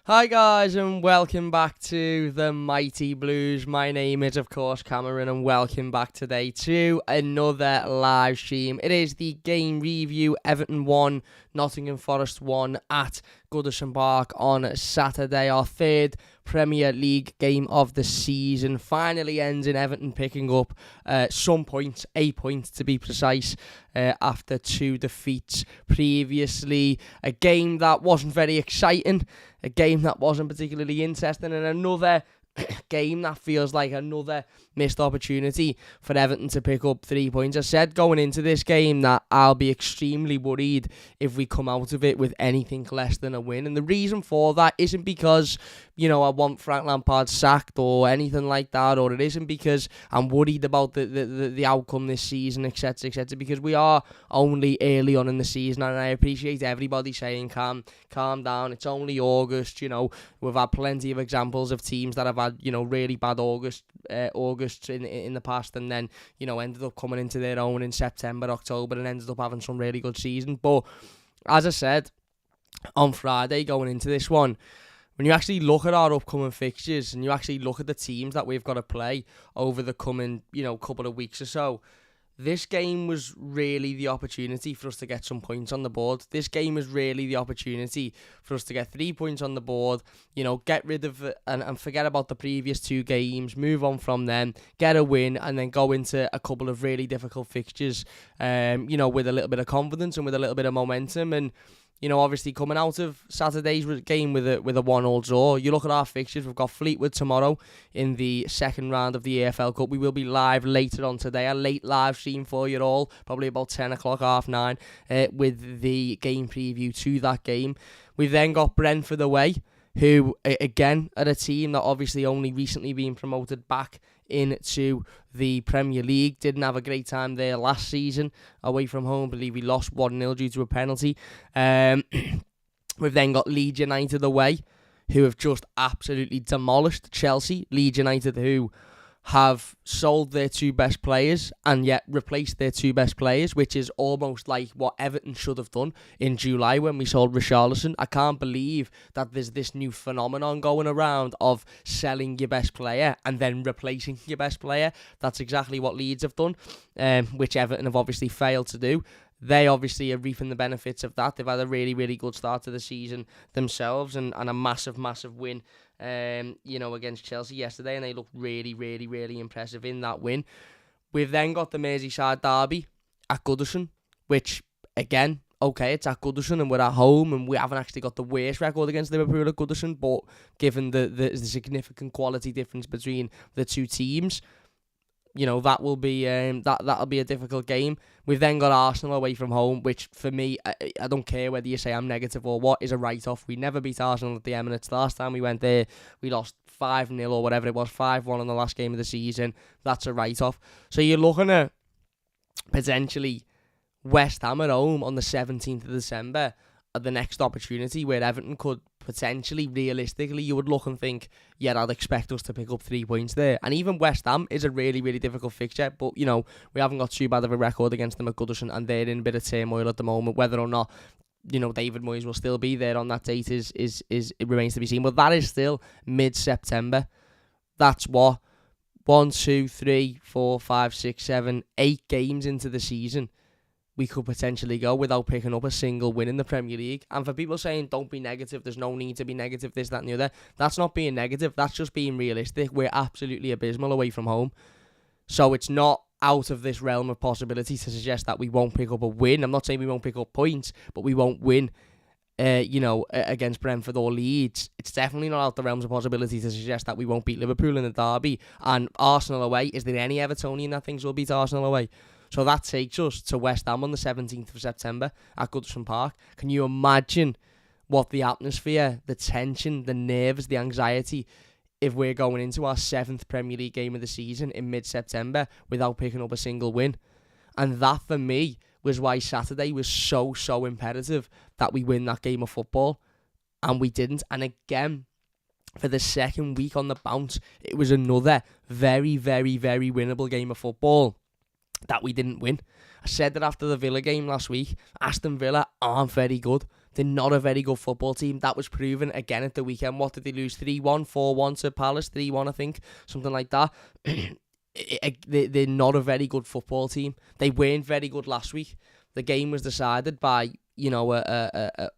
Hi guys and welcome back to the Mighty Blues. My name is of course Cameron and welcome back today to another live stream. It is the game review, Everton 1, Nottingham Forest 1 at Goodison Park on Saturday. Our third Premier League game of the season finally ends in Everton picking up some points, 8 points to be precise, after 2 defeats previously. A game that wasn't very exciting, a game that wasn't particularly interesting, and another game that feels like another missed opportunity for Everton to pick up 3 points. I said going into this game that I'll be extremely worried if we come out of it with anything less than a win, and the reason for that isn't because, you know, I want Frank Lampard sacked or anything like that, or it isn't because I'm worried about the outcome this season, etc, etc, because we are only early on in the season, and I appreciate everybody saying calm down, it's only August. You know, we've had plenty of examples of teams that have had, you know, really bad August in the past, and then, you know, ended up coming into their own in September, October, and ended up having some really good season. But as I said on Friday going into this one, when you actually look at our upcoming fixtures and you actually look at the teams that we've got to play over the coming, you know, couple of weeks or so, this game was really the opportunity for us to get some points on the board. This game was really the opportunity for us to get 3 points on the board, you know, get rid of it and forget about the previous 2 games, move on from them, get a win, and then go into a couple of really difficult fixtures, you know, with a little bit of confidence and with a little bit of momentum. And, you know, obviously coming out of Saturday's game with a 1-1 draw, you look at our fixtures, we've got Fleetwood tomorrow in the second round of the AFL Cup. We will be live later on today, a late live stream for you all, probably about 10 o'clock, 9:30, with the game preview to that game. We've then got Brentford away, who, again, are a team that obviously only recently been promoted back into the Premier League. Didn't have a great time there last season away from home. I believe we lost 1-0 due to a penalty. We've then got Leeds United away, who have just absolutely demolished Chelsea. Leeds United, who have sold their 2 best players and yet replaced their 2 best players, which is almost like what Everton should have done in July when we sold Richarlison. I can't believe that there's this new phenomenon going around of selling your best player and then replacing your best player. That's exactly what Leeds have done, which Everton have obviously failed to do. They obviously are reaping the benefits of that. They've had a really, really good start to the season themselves, and a massive, massive win, you know, against Chelsea yesterday, and they looked really, really, really impressive in that win. We've then got the Merseyside derby at Goodison, which, again, okay, it's at Goodison and we're at home, and we haven't actually got the worst record against Liverpool at Goodison, but given the significant quality difference between the 2 teams, you know, that will be that'll be a difficult game. We've then got Arsenal away from home, which for me, I don't care whether you say I'm negative or what, is a write-off. We never beat Arsenal at the Emirates. The last time we went there, we lost 5-0 or whatever it was, 5-1 in the last game of the season. That's a write-off. So you're looking at potentially West Ham at home on the 17th of December, the next opportunity where Everton could potentially, realistically, you would look and think, yeah, I'd expect us to pick up 3 points there. And even West Ham is a really, really difficult fixture, but, you know, we haven't got too bad of a record against them at Goodison, and they're in a bit of turmoil at the moment. Whether or not, you know, David Moyes will still be there on that date is it remains to be seen. But that is still mid-September. That's what, 1, 2, 3, 4, 5, 6, 7, 8 games into the season we could potentially go without picking up a single win in the Premier League. And for people saying, don't be negative, there's no need to be negative, this, that and the other, that's not being negative, that's just being realistic. We're absolutely abysmal away from home. So it's not out of this realm of possibility to suggest that we won't pick up a win. I'm not saying we won't pick up points, but we won't win, you know, against Brentford or Leeds. It's definitely not out the realms of possibility to suggest that we won't beat Liverpool in the derby. And Arsenal away, is there any Evertonian that thinks we'll beat Arsenal away? So that takes us to West Ham on the 17th of September at Goodison Park. Can you imagine what the atmosphere, the tension, the nerves, the anxiety, if we're going into our 7th Premier League game of the season in mid-September without picking up a single win? And that, for me, was why Saturday was so imperative that we win that game of football. And we didn't. And again, for the second week on the bounce, it was another very, very, very winnable game of football that we didn't win. I said that after the Villa game last week. Aston Villa aren't very good. They're not a very good football team. That was proven again at the weekend. What did they lose? 3-1, 4-1 to Palace, 3-1 I think, something like that. They're not a very good football team. They weren't very good last week. The game was decided by, you know, a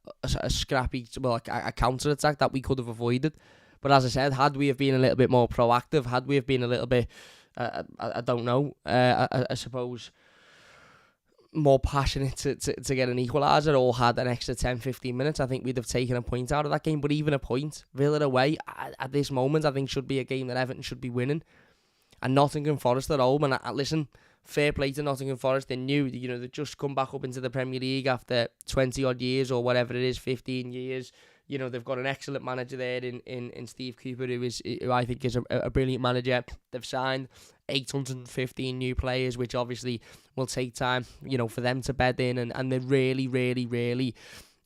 scrappy, well, a counter attack that we could have avoided. But as I said, had we have been a little bit more proactive, had we have been a little bit, I don't know, I suppose, more passionate to get an equalizer, or had an extra 10-15 minutes, I think we'd have taken a point out of that game. But even a point, Villa away, at this moment, I think should be a game that Everton should be winning. And Nottingham Forest at home, and listen, fair play to Nottingham Forest. They knew, you know, they'd just come back up into the Premier League after 20 odd years, or whatever it is, 15 years. You know, they've got an excellent manager there in Steve Cooper, who I think is a brilliant manager. They've signed 815 new players, which obviously will take time, you know, for them to bed in, and they're really, really, really,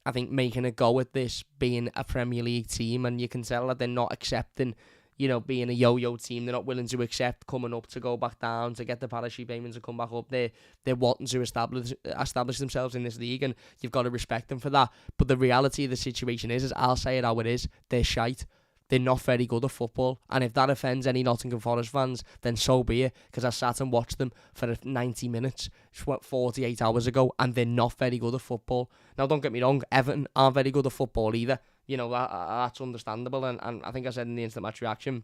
I think, making a go at this being a Premier League team. And you can tell that they're not accepting, you know, being a yo-yo team. They're not willing to accept coming up to go back down, to get the parachute payments and come back up. They're wanting to establish themselves in this league, and you've got to respect them for that. But the reality of the situation is I'll say it how it is, they're shite. They're not very good at football. And if that offends any Nottingham Forest fans, then so be it, because I sat and watched them for 90 minutes, 48 hours ago, and they're not very good at football. Now, don't get me wrong, Everton aren't very good at football either. You know, that's understandable, and I think I said in the instant match reaction,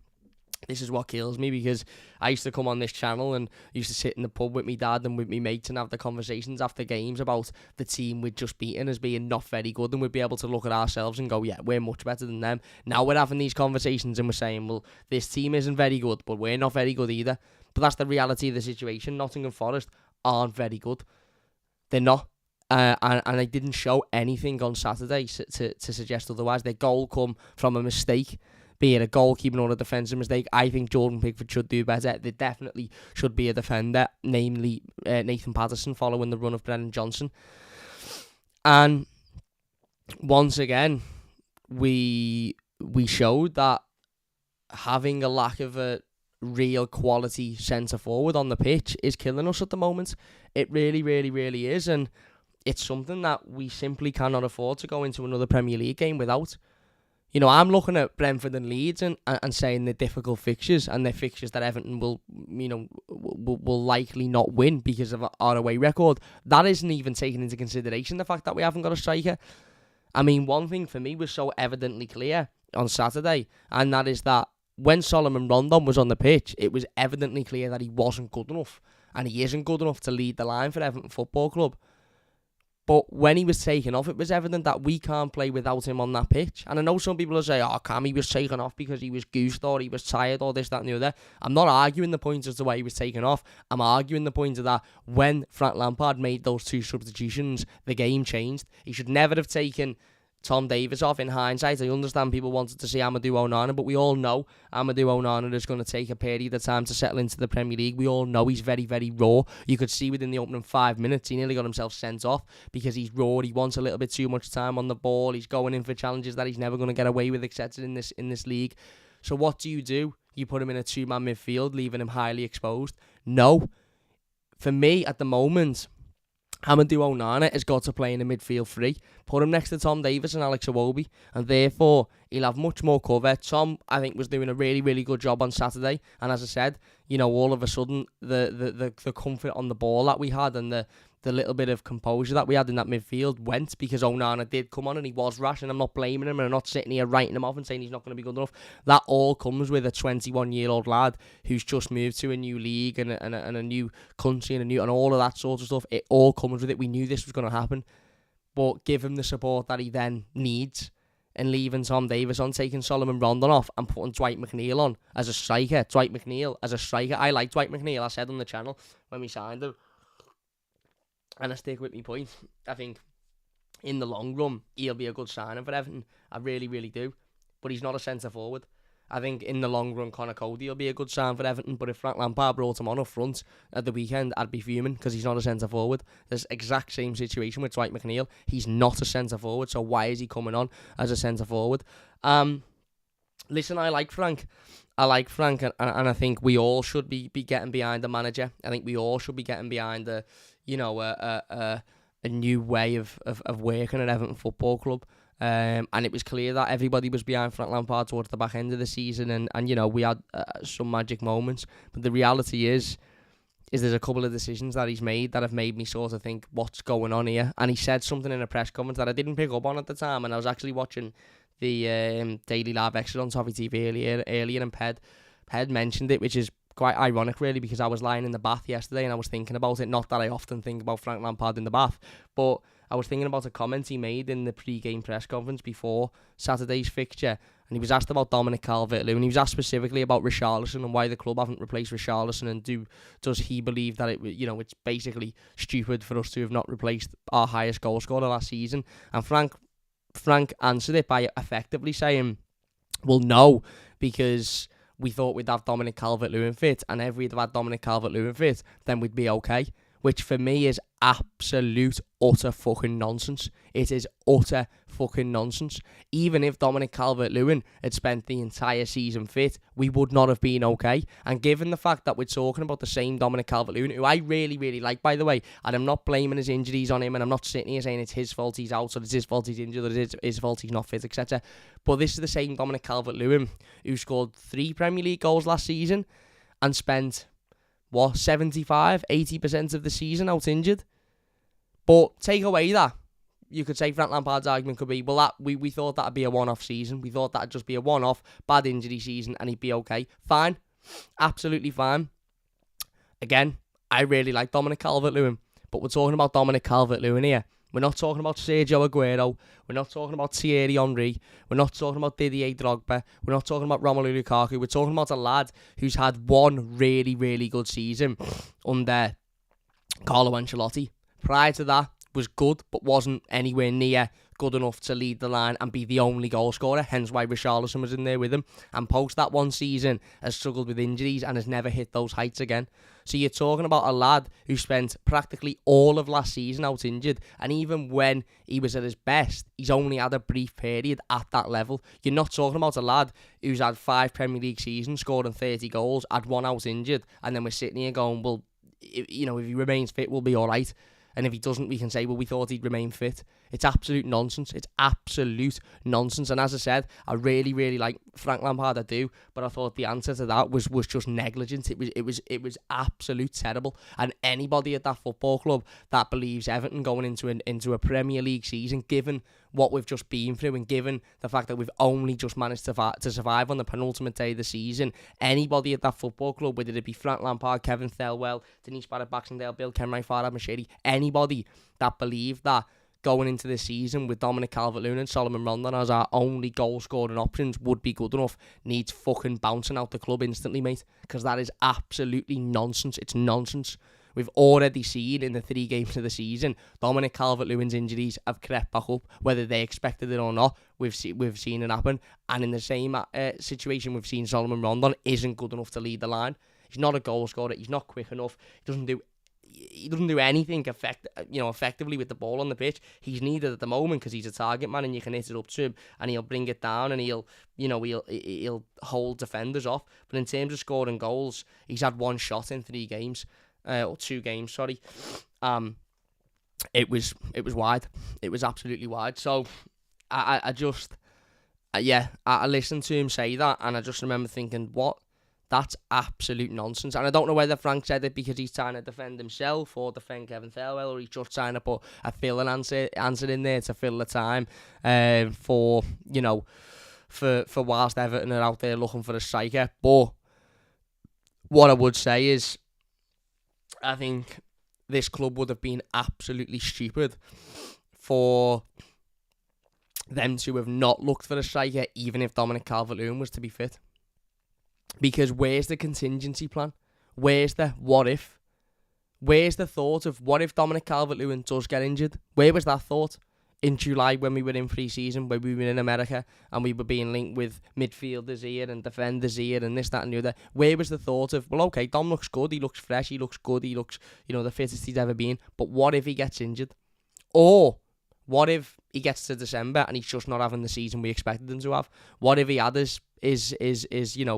this is what kills me, because I used to come on this channel and used to sit in the pub with me dad and with me mates and have the conversations after games about the team we'd just beaten as being not very good, and we'd be able to look at ourselves and go, yeah, we're much better than them. Now we're having these conversations and we're saying, well, this team isn't very good, but we're not very good either. But that's the reality of the situation. Nottingham Forest aren't very good. They're not. And they didn't show anything on Saturday to suggest otherwise. Their goal come from a mistake, be it a goalkeeping or a defensive mistake. I think Jordan Pickford should do better. There definitely should be a defender, namely Nathan Patterson, following the run of Brennan Johnson. And once again, we showed that having a lack of a real quality centre forward on the pitch is killing us at the moment. It really, really, really is. And it's something that we simply cannot afford to go into another Premier League game without. You know, I'm looking at Brentford and Leeds and saying they're difficult fixtures, and they're fixtures that Everton will likely not win because of our away record. That isn't even taking into consideration the fact that we haven't got a striker. I mean, one thing for me was so evidently clear on Saturday, and that is that when Solomon Rondon was on the pitch, it was evidently clear that he wasn't good enough, and he isn't good enough to lead the line for Everton Football Club. But when he was taken off, it was evident that we can't play without him on that pitch. And I know some people will say, oh, Cam, he was taken off because he was goosed or he was tired or this, that and the other. I'm not arguing the point as to why he was taken off. I'm arguing the point of that when Frank Lampard made those two substitutions, the game changed. He should never have taken Tom Davies off. In hindsight, I understand people wanted to see Amadou Onana, but we all know Amadou Onana is going to take a period of time to settle into the Premier League. We all know he's very, very raw. You could see within the opening 5 minutes, he nearly got himself sent off because he's raw. He wants a little bit too much time on the ball. He's going in for challenges that he's never going to get away with, etc. in this league. So what do? You put him in a two-man midfield, leaving him highly exposed? No. For me, at the moment, Amadou Onana has got to play in the midfield three. Put him next to Tom Davies and Alex Iwobi, and therefore he'll have much more cover. Tom, I think, was doing a really, really good job on Saturday, and as I said, you know, all of a sudden the comfort on the ball that we had and the little bit of composure that we had in that midfield went because Onana did come on and he was rash, and I'm not blaming him and I'm not sitting here writing him off and saying he's not going to be good enough. That all comes with a 21-year-old lad who's just moved to a new league and a new country and all of that sort of stuff. It all comes with it. We knew this was going to happen, but give him the support that he then needs. And leaving Tom Davies on, taking Solomon Rondon off and putting Dwight McNeil on as a striker. Dwight McNeil as a striker. I like Dwight McNeil. I said on the channel when we signed him. And I stick with my point. I think in the long run, he'll be a good signing for Everton. I really, really do. But he's not a centre forward. I think in the long run, Conor Cody will be a good sign for Everton. But if Frank Lampard brought him on up front at the weekend, I'd be fuming because he's not a centre forward. There's exact same situation with Dwight McNeil. He's not a centre forward. So why is he coming on as a centre forward? Listen, I like Frank. And I think we all should be getting behind the manager. I think we all should be getting behind a a new way of working at Everton Football Club. And it was clear that everybody was behind Frank Lampard towards the back end of the season, and we had some magic moments. But the reality is there's a couple of decisions that he's made that have made me sort of think, what's going on here? And he said something in a press conference that I didn't pick up on at the time, and I was actually watching the Daily Live Extra on Toffee TV earlier, and Ped mentioned it, which is quite ironic really, because I was lying in the bath yesterday and I was thinking about it. Not that I often think about Frank Lampard in the bath, but I was thinking about a comment he made in the pre-game press conference before Saturday's fixture, and he was asked about Dominic Calvert-Lewin. He was asked specifically about Richarlison and why the club haven't replaced Richarlison, and does he believe that it's basically stupid for us to have not replaced our highest goal scorer last season. And Frank answered it by effectively saying, well, no, because we thought we'd have Dominic Calvert-Lewin fit, and if we'd have had Dominic Calvert-Lewin fit, then we'd be okay. Which for me is absolute, utter fucking nonsense. It is utter fucking nonsense. Even if Dominic Calvert-Lewin had spent the entire season fit, we would not have been okay. And given the fact that we're talking about the same Dominic Calvert-Lewin, who I really, really like, by the way, and I'm not blaming his injuries on him, and I'm not sitting here saying it's his fault he's out, or it's his fault he's injured, or it's his fault he's not fit, etc. But this is the same Dominic Calvert-Lewin who scored 3 Premier League goals last season and spent 75-80% of the season out injured. But take away that, you could say Frank Lampard's argument could be, well, that we thought that'd be a one-off season. We thought that'd just be a one-off bad injury season and he'd be okay. Fine. Absolutely fine. Again, I really like Dominic Calvert-Lewin, but we're talking about Dominic Calvert-Lewin here. We're not talking about Sergio Aguero. We're not talking about Thierry Henry. We're not talking about Didier Drogba. We're not talking about Romelu Lukaku. We're talking about a lad who's had one really, really good season under Carlo Ancelotti. Prior to that, was good, but wasn't anywhere near good enough to lead the line and be the only goal scorer, hence why Richarlison was in there with him. And post that one season, has struggled with injuries and has never hit those heights again. So you're talking about a lad who spent practically all of last season out injured, and even when he was at his best, he's only had a brief period at that level. You're not talking about a lad who's had 5 Premier League seasons, scoring 30 goals, had 1 out injured, and then we're sitting here going, well, if he remains fit, we'll be all right. And if he doesn't, we can say, well, we thought he'd remain fit. It's absolute nonsense. It's absolute nonsense. And as I said, I really, really like Frank Lampard, I do. But I thought the answer to that was just negligent. It was absolute terrible. And anybody at that football club that believes Everton going into a Premier League season, given what we've just been through and given the fact that we've only just managed to survive on the penultimate day of the season, anybody at that football club, whether it be Frank Lampard, Kevin Thelwell, Denise Barrett-Baxendale, Bill Kenwright, Farhad Mashiri, anybody that believed that going into this season with Dominic Calvert-Lewin and Solomon Rondon as our only goal-scoring options would be good enough needs fucking bouncing out the club instantly, mate, because that is absolutely nonsense. It's nonsense. We've already seen in the 3 games of the season, Dominic Calvert-Lewin's injuries have crept back up, whether they expected it or not. We've seen it happen, and in the same situation, we've seen Solomon Rondon isn't good enough to lead the line. He's not a goal scorer. He's not quick enough. He doesn't do anything effectively with the ball on the pitch. He's needed at the moment because he's a target man and you can hit it up to him and he'll bring it down and he'll hold defenders off. But in terms of scoring goals, he's had 1 shot in 3 games, or 2 games, sorry. It was wide. It was absolutely wide. So I listened to him say that and I just remember thinking, what? That's absolute nonsense. And I don't know whether Frank said it because he's trying to defend himself or defend Kevin Thelwell, or he's just trying to put a fill-in answer in there to fill the time for whilst Everton are out there looking for a striker. But what I would say is, I think this club would have been absolutely stupid for them to have not looked for a striker, even if Dominic Calvert-Lewin was to be fit. Because where's the contingency plan? Where's the what if? Where's the thought of what if Dominic Calvert-Lewin does get injured? Where was that thought in July when we were in pre-season, when we were in America and we were being linked with midfielders here and defenders here and this, that and the other? Where was the thought of, well, okay, Dom looks good, he looks fresh, he looks good, he looks, the fittest he's ever been, but what if he gets injured? Or what if he gets to December and he's just not having the season we expected him to have? What if he had his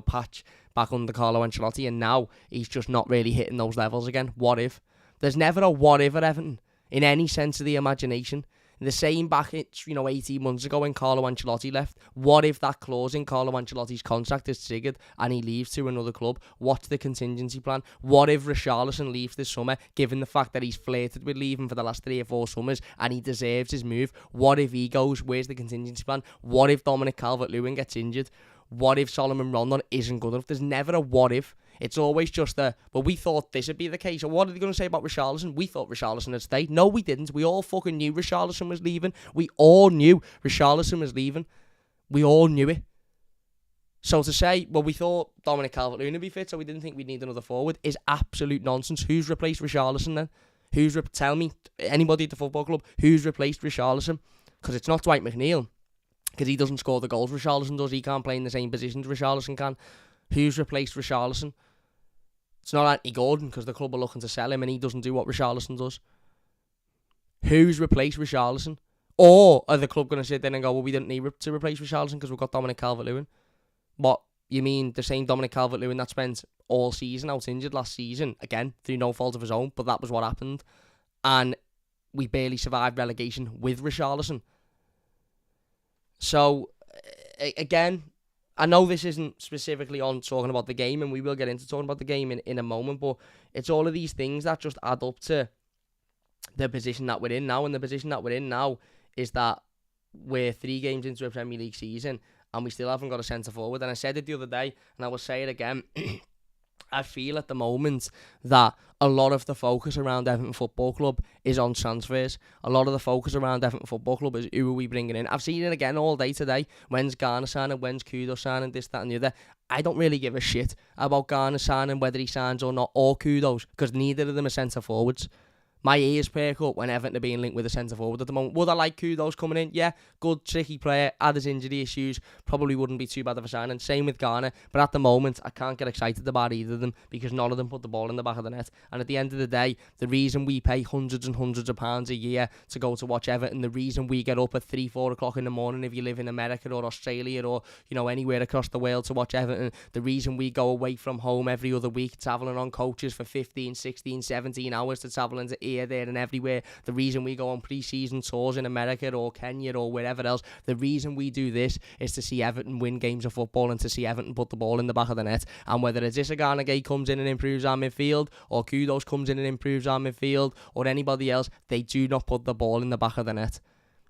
patch back under Carlo Ancelotti and now he's just not really hitting those levels again? What if? There's never a what if at Everton. in any sense of the imagination. The same back, 18 months ago when Carlo Ancelotti left. What if that clause in Carlo Ancelotti's contract is triggered and he leaves to another club? What's the contingency plan? What if Richarlison leaves this summer, given the fact that he's flirted with leaving for the last 3 or 4 summers and he deserves his move? What if he goes? Where's the contingency plan? What if Dominic Calvert-Lewin gets injured? What if Solomon Rondon isn't good enough? There's never a what if. It's always just we thought this would be the case. Or what are they going to say about Richarlison? We thought Richarlison had stayed. No, we didn't. We all fucking knew Richarlison was leaving. We all knew Richarlison was leaving. We all knew it. So to say, we thought Dominic Calvert-Lewin would be fit, so we didn't think we'd need another forward, is absolute nonsense. Who's replaced Richarlison then? Tell me, anybody at the football club, who's replaced Richarlison? Because it's not Dwight McNeil. Because he doesn't score the goals Richarlison does. He can't play in the same positions Richarlison can. Who's replaced Richarlison? It's not Anthony Gordon, because the club are looking to sell him and he doesn't do what Richarlison does. Who's replaced Richarlison? Or are the club going to sit there and go, we didn't need to replace Richarlison because we've got Dominic Calvert-Lewin? What, you mean the same Dominic Calvert-Lewin that spent all season out injured last season? Again, through no fault of his own, but that was what happened. And we barely survived relegation with Richarlison. So, again, I know this isn't specifically on talking about the game, and we will get into talking about the game in a moment, but it's all of these things that just add up to the position that we're in now, and the position that we're in now is that we're 3 games into a Premier League season, and we still haven't got a centre-forward, and I said it the other day, and I will say it again. I feel at the moment that a lot of the focus around Everton Football Club is on transfers. A lot of the focus around Everton Football Club is who are we bringing in. I've seen it again all day today. When's Garner signing? When's Kudo signing? This, that and the other. I don't really give a shit about Garner signing, whether he signs or not, or Kudos, because neither of them are centre forwards. My ears perk up when Everton are being linked with a centre-forward at the moment. Would I like Kudos coming in? Yeah, good, tricky player, had his injury issues, probably wouldn't be too bad of a signing. Same with Garner, but at the moment, I can't get excited about either of them because none of them put the ball in the back of the net. And at the end of the day, the reason we pay hundreds and hundreds of pounds a year to go to watch Everton, the reason we get up at 3, 4 o'clock in the morning if you live in America or Australia or, anywhere across the world to watch Everton, the reason we go away from home every other week, travelling on coaches for 15, 16, 17 hours to travel into here, there and everywhere, the reason we go on pre-season tours in America or Kenya or wherever else, the reason we do this is to see Everton win games of football and to see Everton put the ball in the back of the net. And whether it's Garnagay comes in and improves our midfield, or Kudos comes in and improves our midfield, or anybody else, they do not put the ball in the back of the net.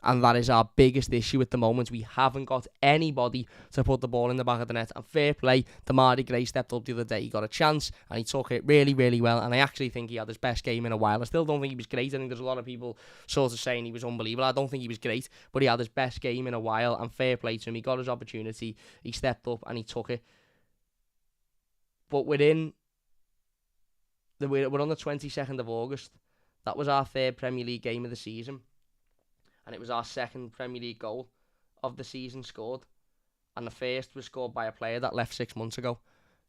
And that is our biggest issue at the moment. We haven't got anybody to put the ball in the back of the net. And fair play, Damari Gray stepped up the other day. He got a chance and he took it really, really well. And I actually think he had his best game in a while. I still don't think he was great. I think there's a lot of people sort of saying he was unbelievable. I don't think he was great, but he had his best game in a while. And fair play to him. He got his opportunity. He stepped up and he took it. But we're on the 22nd of August. That was our 3rd Premier League game of the season. And it was our 2nd Premier League goal of the season scored. And the first was scored by a player that left 6 months ago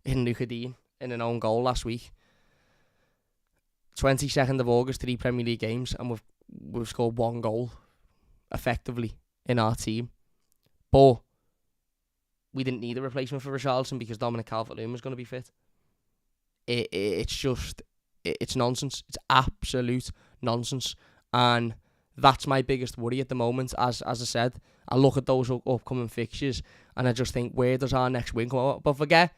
in Luca Dean in an own goal last week. 22nd of August, 3 Premier League games, and we've scored 1 goal effectively in our team. But we didn't need a replacement for Richarlison because Dominic Calvert-Lewin was going to be fit. It's nonsense. It's absolute nonsense. And that's my biggest worry at the moment. As I said, I look at those upcoming fixtures and I just think, where does our next win come out? But forget,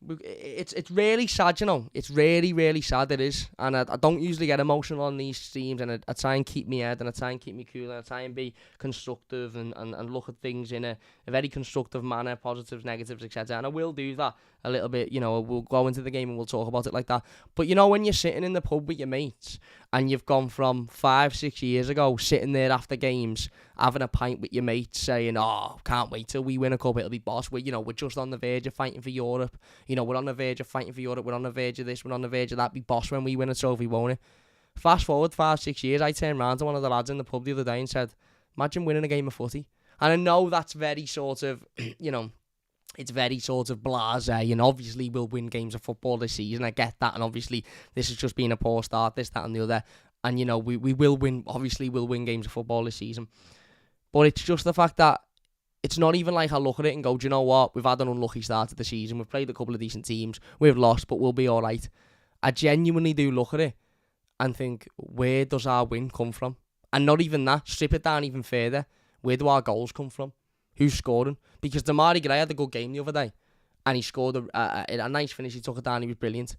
it's really sad, It's really, really sad, it is. And I don't usually get emotional on these streams, and I try and keep my head and I try and keep me cool and I try and be constructive and look at things in a very constructive manner, positives, negatives, etc. And I will do that a little bit, we'll go into the game and we'll talk about it like that. But when you're sitting in the pub with your mates and you've gone from 5-6 years ago sitting there after games having a pint with your mates saying, can't wait till we win a cup, it'll be boss, we're just on the verge of fighting for Europe, we're on the verge of fighting for Europe, we're on the verge of this, we're on the verge of that, be boss when we win a trophy, won't it? Fast forward 5-6 years, I turned round to one of the lads in the pub the other day and said, imagine winning a game of footy. And I know that's very sort of, it's very sort of blasé, and obviously we'll win games of football this season, I get that, and obviously this has just been a poor start, this, that and the other, and we will win, obviously we'll win games of football this season. But it's just the fact that it's not even like I look at it and go, do you know what, we've had an unlucky start to the season, we've played a couple of decent teams, we've lost, but we'll be alright. I genuinely do look at it and think, where does our win come from? And not even that, strip it down even further. Where do our goals come from? Who's scoring? Because Demarai Gray had a good game the other day, and he scored a nice finish. He took it down, he was brilliant.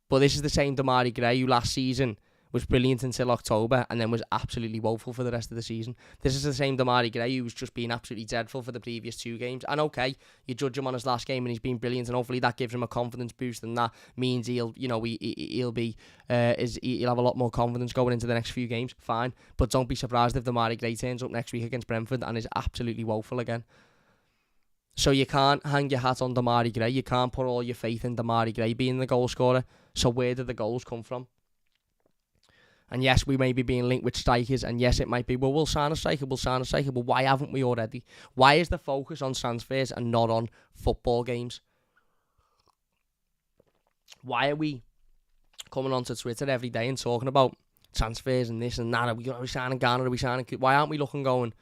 But this is the same Demarai Gray who last season was brilliant until October and then was absolutely woeful for the rest of the season. This is the same Demarai Gray who was just being absolutely dreadful for the previous 2 games. And okay, you judge him on his last game and he's been brilliant, and hopefully that gives him a confidence boost, and that means he'll have a lot more confidence going into the next few games. Fine, but don't be surprised if Demarai Gray turns up next week against Brentford and is absolutely woeful again. So you can't hang your hat on Demarai Gray. You can't put all your faith in Demarai Gray being the goal scorer. So where do the goals come from? And yes, we may be being linked with strikers, and yes, it might be, well, we'll sign a striker, but why haven't we already? Why is the focus on transfers and not on football games? Why are we coming onto Twitter every day and talking about transfers and this and that? Are we signing Ghana? Are we signing? Why aren't we looking going,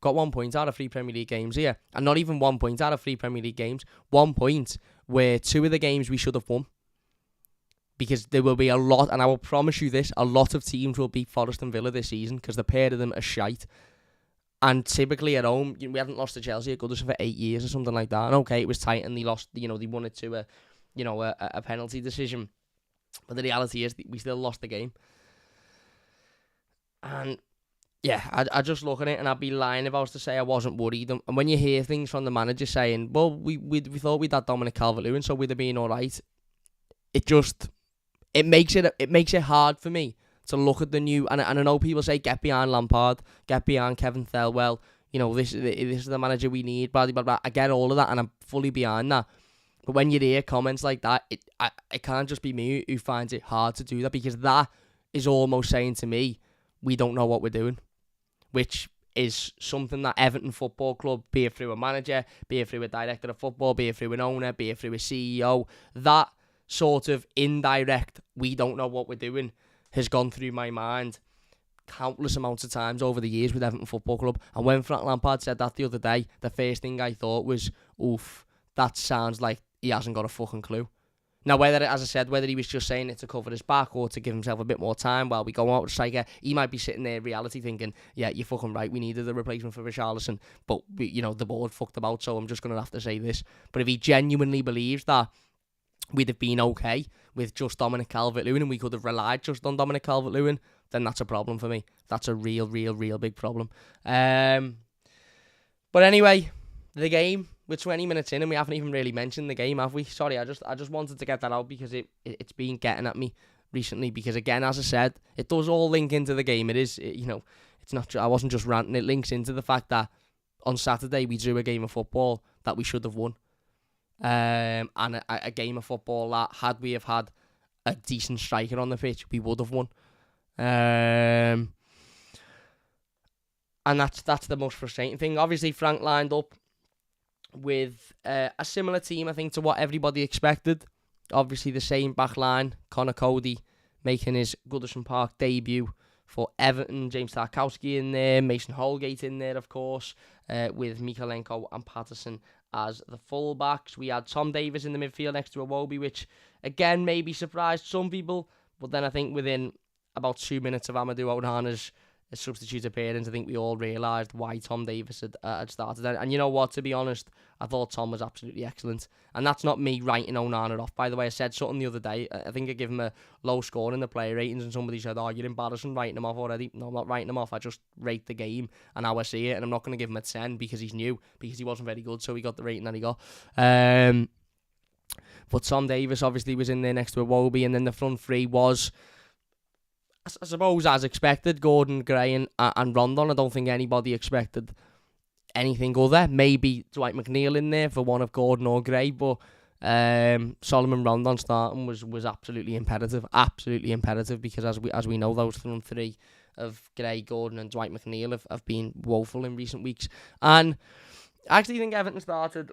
got 1 point out of 3 Premier League games here, and not even 1 point out of 3 Premier League games, 1 point where 2 of the games we should have won. Because there will be a lot, and I will promise you this, a lot of teams will beat Forest and Villa this season because the pair of them are shite. And typically at home, we haven't lost to Chelsea at Goodison for 8 years or something like that. And okay, it was tight and they lost, they won it to a penalty decision. But the reality is we still lost the game. And yeah, I just look at it and I'd be lying if I was to say I wasn't worried. And when you hear things from the manager saying, well, we thought we'd had Dominic Calvert-Lewin, so we'd have been all right. It makes it hard for me to look at the new, and I know people say get behind Lampard, get behind Kevin Thelwell, this is the manager we need, blah, blah, blah. I get all of that and I'm fully behind that. But when you hear comments like that, it can't just be me who finds it hard to do that, because that is almost saying to me, we don't know what we're doing, which is something that Everton Football Club, be it through a manager, be it through a director of football, be it through an owner, be it through a CEO, that sort of indirect, we don't know what we're doing, has gone through my mind countless amounts of times over the years with Everton Football Club. And when Frank Lampard said that the other day, the first thing I thought was, oof, that sounds like he hasn't got a fucking clue. Now, whether he was just saying it to cover his back or to give himself a bit more time while we go out with striker, he might be sitting there in reality thinking, yeah, you're fucking right, we needed a replacement for Richarlison, but the board fucked about, so I'm just going to have to say this. But if he genuinely believes that we'd have been okay with just Dominic Calvert-Lewin and we could have relied just on Dominic Calvert-Lewin, then that's a problem for me. That's a real big problem. But anyway, the game, we're 20 minutes in and we haven't even really mentioned the game, have we? Sorry, I just wanted to get that out because it's been getting at me recently, because again, as I said, it does all link into the game. It's not, I wasn't just ranting, it links into the fact that on Saturday we drew a game of football that we should have won. And a game of football that, had we have had a decent striker on the pitch, we would have won. And that's the most frustrating thing. Obviously, Frank lined up with a similar team, I think, to what everybody expected. Obviously, the same back line. Connor Cody making his Goodison Park debut for Everton. James Tarkowski in there. Mason Holgate in there, of course, with Mikalenko and Patterson as the fullbacks. We had Tom Davies in the midfield next to Iwobi, which again maybe surprised some people, but then I think within about 2 minutes of Amadou Onana's substitute appearance, I think we all realised why Tom Davies had started. And you know what, to be honest, I thought Tom was absolutely excellent. And that's not me writing Onana off, by the way. I said something the other day, I think I gave him a low score in the player ratings, and somebody said, oh, you're embarrassing writing him off already. No, I'm not writing him off, I just rate the game and how I see it, and I'm not going to give him a 10 because he's new, because he wasn't very good, so he got the rating that he got. But Tom Davies obviously was in there next to Iwobi, and then the front three was, I suppose, as expected, Gordon, Gray and Rondon. I don't think anybody expected anything other. Maybe Dwight McNeil in there for one of Gordon or Gray, but Solomon Rondon starting was absolutely imperative. Absolutely imperative, because as we know, those front three of Gray, Gordon and Dwight McNeil have been woeful in recent weeks. And I actually think Everton started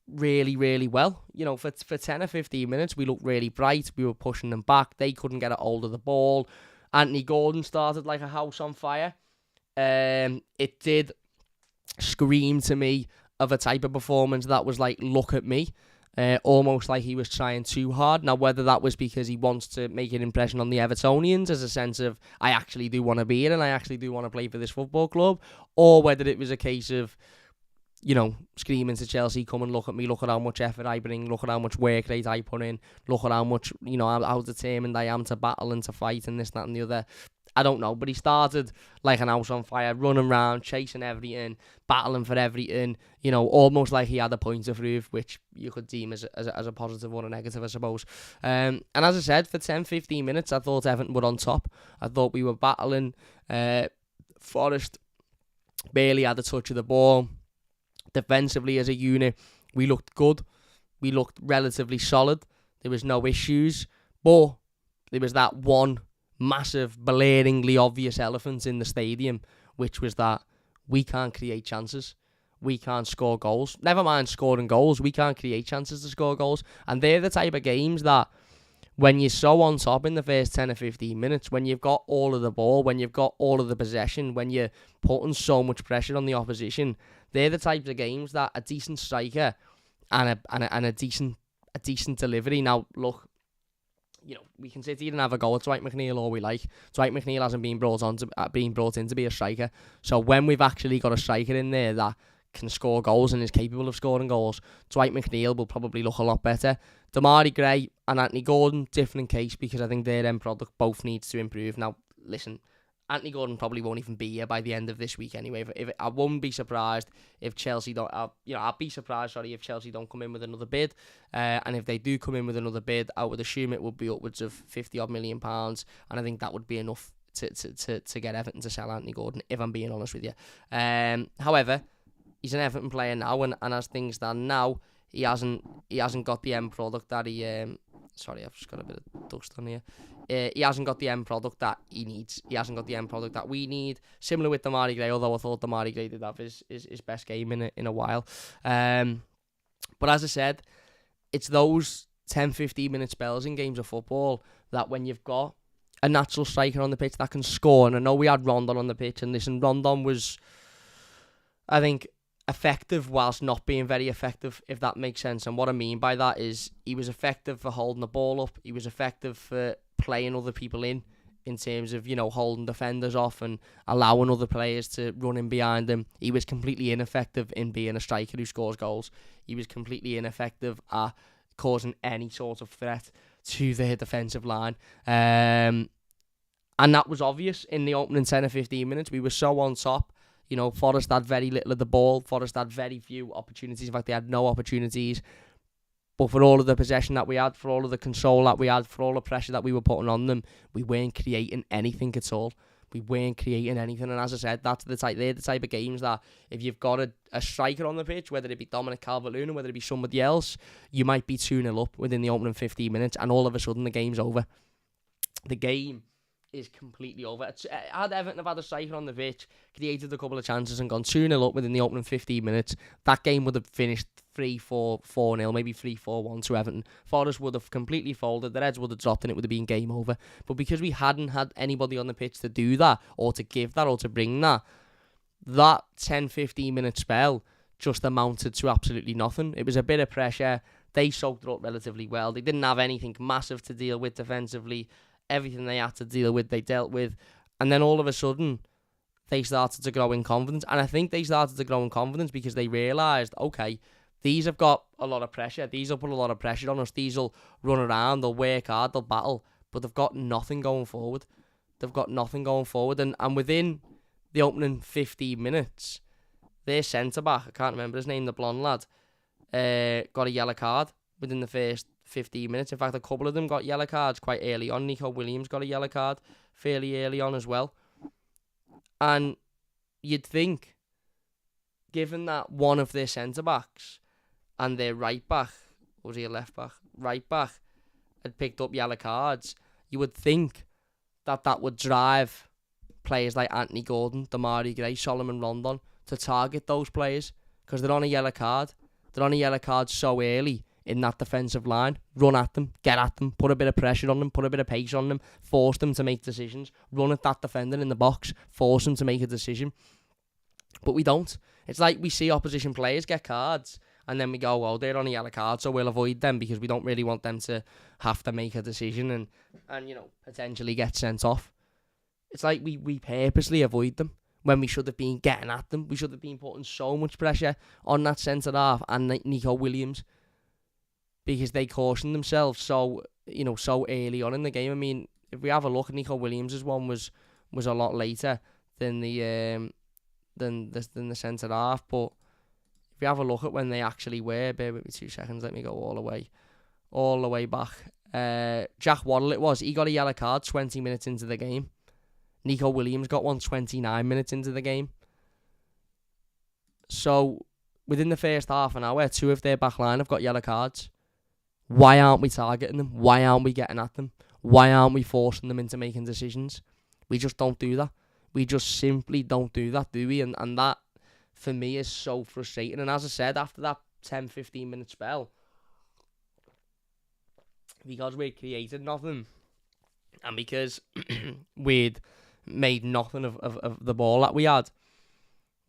really well. For 10 or 15 minutes we looked really bright. We were pushing them back, they couldn't get a hold of the ball. Anthony Gordon started like a house on fire. It did scream to me of a type of performance that was like, look at me. almost like he was trying too hard. Now, whether that was because he wants to make an impression on the Evertonians as a sense of, I actually do want to be here and I actually do want to play for this football club, or whether it was a case of, screaming to Chelsea, come and look at me, look at how much effort I bring, look at how much work rate I put in, look at how much, how determined I am to battle and to fight and this, that and the other. I don't know, but he started like an house on fire, running around, chasing everything, battling for everything, almost like he had a point to prove, which you could deem as a positive or a negative, I suppose. And as I said, for 10-15 minutes, I thought Everton were on top. I thought we were battling. Forest barely had a touch of the ball. Defensively as a unit, we looked good. We looked relatively solid. There was no issues, but there was that one massive, blaringly obvious elephant in the stadium, which was that we can't create chances. We can't score goals. Never mind scoring goals, we can't create chances to score goals. And they're the type of games that when you're so on top in the first 10 or 15 minutes, when you've got all of the ball, when you've got all of the possession, when you're putting so much pressure on the opposition, they're the types of games that a decent striker and a decent delivery. Now, look, we can sit here and have a go at Dwight McNeil all we like. Dwight McNeil hasn't been brought in to be a striker. So when we've actually got a striker in there that can score goals and is capable of scoring goals, Dwight McNeil will probably look a lot better. Demarai Gray and Anthony Gordon, different case, because I think their end product both needs to improve. Now, listen, Anthony Gordon probably won't even be here by the end of this week anyway. If I wouldn't be surprised if Chelsea don't. I'd be surprised, if Chelsea don't come in with another bid. And if they do come in with another bid, I would assume it would be upwards of £50 million, and I think that would be enough to get Everton to sell Anthony Gordon, if I'm being honest with you. However, he's an Everton player now, and as things stand now, he hasn't got the end product that he. Sorry, I've just got a bit of dust on here. He hasn't got the end product that he needs. He hasn't got the end product that we need. Similar with Demarai Gray, although I thought Demarai Gray did have his best game in a while. But as I said, it's those 10-15 minute spells in games of football that when you've got a natural striker on the pitch that can score, and I know we had Rondon on the pitch, and listen, Rondon was, I think, effective whilst not being very effective, if that makes sense. And what I mean by that is he was effective for holding the ball up. He was effective for playing other people in terms of, holding defenders off and allowing other players to run in behind him. He was completely ineffective in being a striker who scores goals. He was completely ineffective at causing any sort of threat to the defensive line. And that was obvious in the opening 10 or 15 minutes. We were so on top. Forest had very little of the ball. Forest had very few opportunities. In fact, they had no opportunities. But for all of the possession that we had, for all of the control that we had, for all the pressure that we were putting on them, we weren't creating anything at all. We weren't creating anything. And as I said, they're the type of games that if you've got a striker on the pitch, whether it be Dominic Calvert-Lewin or whether it be somebody else, you might be 2-0 up within the opening 15 minutes, and all of a sudden the game's over. The game is completely over. Had Everton have had a striker on the pitch, created a couple of chances and gone 2-0 up within the opening 15 minutes, that game would have finished 3-4-4-0, maybe 3-4-1 to Everton. Forest would have completely folded, the Reds would have dropped, and it would have been game over. But because we hadn't had anybody on the pitch to do that, or to give that, or to bring that 10-15 minute spell just amounted to absolutely nothing. It was a bit of pressure. They soaked it up relatively well. They didn't have anything massive to deal with defensively. Everything they had to deal with, they dealt with. And then all of a sudden, they started to grow in confidence. And I think they started to grow in confidence because they realised, okay, these have got a lot of pressure. These will put a lot of pressure on us. These will run around, they'll work hard, they'll battle. But they've got nothing going forward. And within the opening 15 minutes, their centre-back, I can't remember his name, the blonde lad, got a yellow card within the first 15 minutes. In fact, a couple of them got yellow cards quite early on. Nico Williams got a yellow card fairly early on as well. And you'd think, given that one of their centre-backs and their right-back, or was he a left-back? Right-back had picked up yellow cards, you would think that would drive players like Anthony Gordon, Demarai Gray, Solomon Rondon to target those players, because they're on a yellow card. They're on a yellow card so early in that defensive line. Run at them, get at them, put a bit of pressure on them, put a bit of pace on them, force them to make decisions, run at that defender in the box, force them to make a decision. But we don't. It's like we see opposition players get cards And then we go, well, they're on a yellow card, so we'll avoid them because we don't really want them to have to make a decision and potentially get sent off. It's like we purposely avoid them when we should have been getting at them. We should have been putting so much pressure on that centre-half and Nico Williams because they cautioned themselves so early on in the game. I mean, if we have a look, Nico Williams' one was a lot later than the centre-half, but if you have a look at when they actually were, bear with me 2 seconds, let me go all the way back. Jack Waddle, he got a yellow card 20 minutes into the game. Nico Williams got one 29 minutes into the game. So, within the first half an hour, 2 of their back line have got yellow cards. Why aren't we targeting them? Why aren't we getting at them? Why aren't we forcing them into making decisions? We just don't do that. We just simply don't do that, do we? And that, for me, is so frustrating. And as I said, after that 10-15 minute spell, because we'd created nothing, and because we'd made nothing of the ball that we had,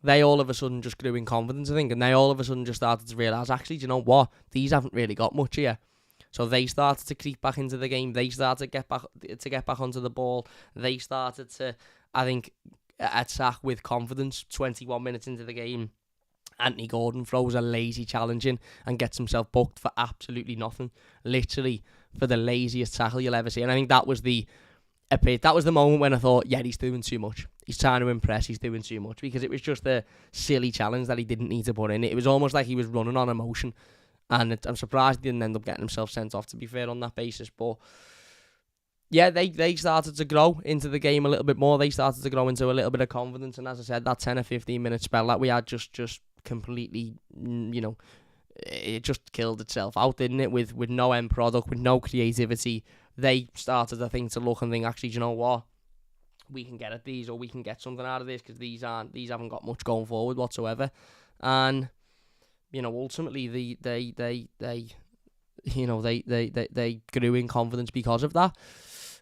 they all of a sudden just grew in confidence, I think, and they all of a sudden just started to realise, actually, do you know what? These haven't really got much here. So they started to creep back into the game. They started to get back onto the ball. They started to, I think, attack with confidence. 21 minutes into the game, Anthony Gordon throws a lazy challenge in and gets himself booked for absolutely nothing. Literally for the laziest tackle you'll ever see. And I think that was the moment when I thought, yeah, he's doing too much. He's trying to impress. He's doing too much, because it was just a silly challenge that he didn't need to put in. It was almost like he was running on emotion. And I'm surprised he didn't end up getting himself sent off, to be fair, on that basis. But yeah, they started to grow into the game a little bit more. They started to grow into a little bit of confidence. And as I said, that 10 or 15 minute spell that we had just completely, it just killed itself out, didn't it? With no end product, with no creativity. They started, I think, to look and think, actually, do you know what? We can get at these, or we can get something out of this, because these haven't got much going forward whatsoever. And ultimately they grew in confidence because of that.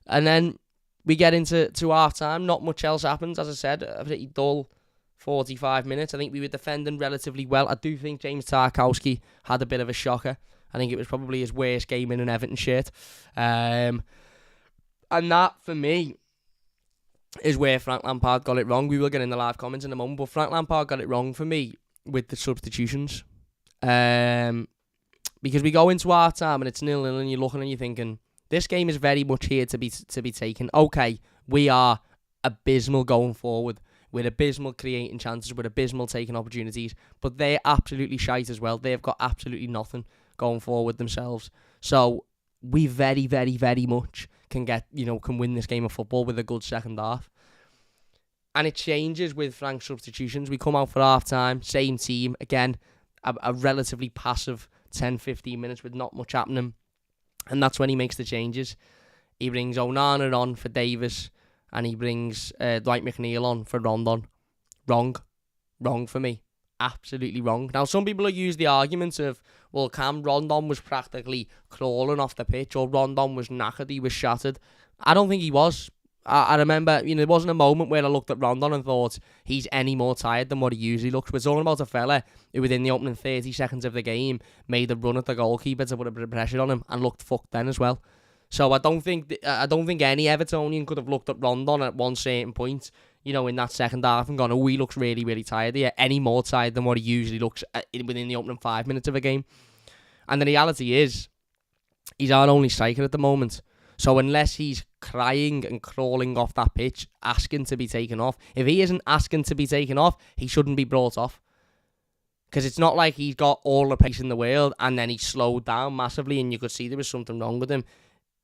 And then we get into half time. Not much else happens. As I said, a pretty dull 45 minutes. I think we were defending relatively well. I do think James Tarkowski had a bit of a shocker. I think it was probably his worst game in an Everton shirt. And that, for me, is where Frank Lampard got it wrong. We will get in the live comments in a moment, but Frank Lampard got it wrong for me with the substitutions. Because we go into half time and it's 0-0, and you're looking and you're thinking, this game is very much here to be taken. Okay, we are abysmal going forward. We're abysmal creating chances. We're abysmal taking opportunities. But they're absolutely shite as well. They've got absolutely nothing going forward themselves. So we very, very, very much can win this game of football with a good second half. And it changes with Frank's substitutions. We come out for half time, same team. Again, a relatively passive 10-15 minutes with not much happening. And that's when he makes the changes. He brings Onana on for Davis, and he brings Dwight McNeil on for Rondon. Wrong for me. Absolutely wrong. Now, some people have used the argument of, well, Rondon was practically crawling off the pitch, or Rondon was knackered, he was shattered. I don't think he was. I remember, there wasn't a moment where I looked at Rondon and thought he's any more tired than what he usually looks. We're talking about a fella who, within the opening 30 seconds of the game, made a run at the goalkeeper to put a bit of pressure on him and looked fucked then as well. So I don't think any Evertonian could have looked at Rondon at one certain point, in that second half and gone, oh, he looks really, really tired here, any more tired than what he usually looks within the opening 5 minutes of a game. And the reality is, he's our only striker at the moment. So unless he's crying and crawling off that pitch, asking to be taken off, if he isn't asking to be taken off, he shouldn't be brought off. Because it's not like he's got all the pace in the world and then he slowed down massively and you could see there was something wrong with him.